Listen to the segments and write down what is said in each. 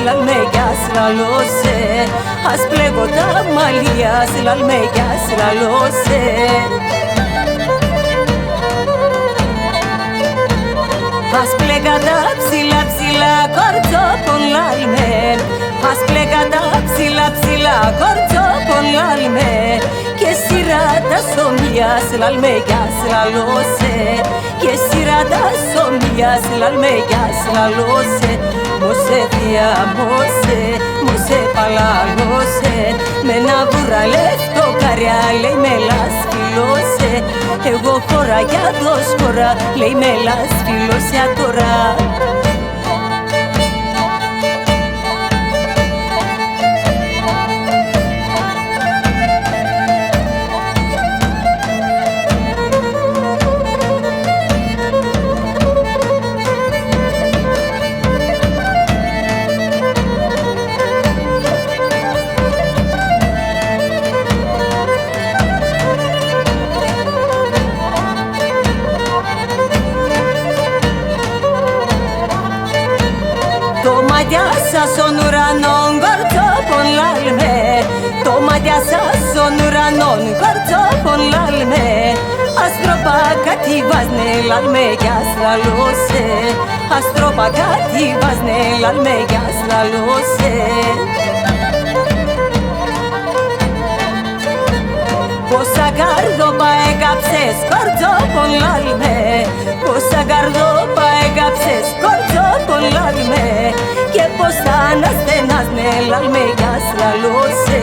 λαλμέγιας λαλώσε. Ας πλέγω τα μαλλιά, λαλμέγιας λαλώσε. Ας πλέγα τα ψηλά ψηλά κορτσόπον λαλμέ. Ας πλέγα τα ψηλά ψηλά κορτσόπον λαλμέ. Και σειρά τα σομιάς λαλμέγιας λαλώσε. Και σειρά τα σομιάς λαλμέγιας λαλώσε. Μωσέ δια μωσέ παλαλώσε. Με ένα βουραλεύτο καριά λέει με λασφιλώσε. Εγώ χώρα για δώσ' χώρα λέει με λασφιλώσια τώρα. Το μάτια σας στον ουρανόν κορτσόπον λαλμέ. Το μάτια σας στον ουρανόν κορτσόπον λαλμέ. Αστροπά κάτι βάζνε λαλμέγιας λαλώσε. Αστροπά κάτι βάζνε λαλμέγιας λαλώσε. Πόσα καρδόπα έκαψες κορτσόπον λαλμέ. Πόσα καρδόπα έκαψες κορτσόπον λαλμέ. Και πώς αναστενάσνε λαλμέγιας λαλώσε.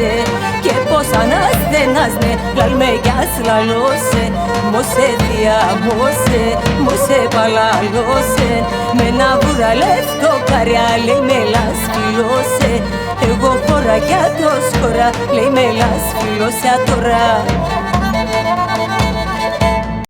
Και πώς αναστενάσνε λαλμέγιας λαλώσε. Μωσέ δια μωσέ παλαλώσε. Με ένα βουραλεύτο καριά λέει με λασφιλώσε. Εγώ χώρα για το σκορά λέει με λασφιλώσια τώρα.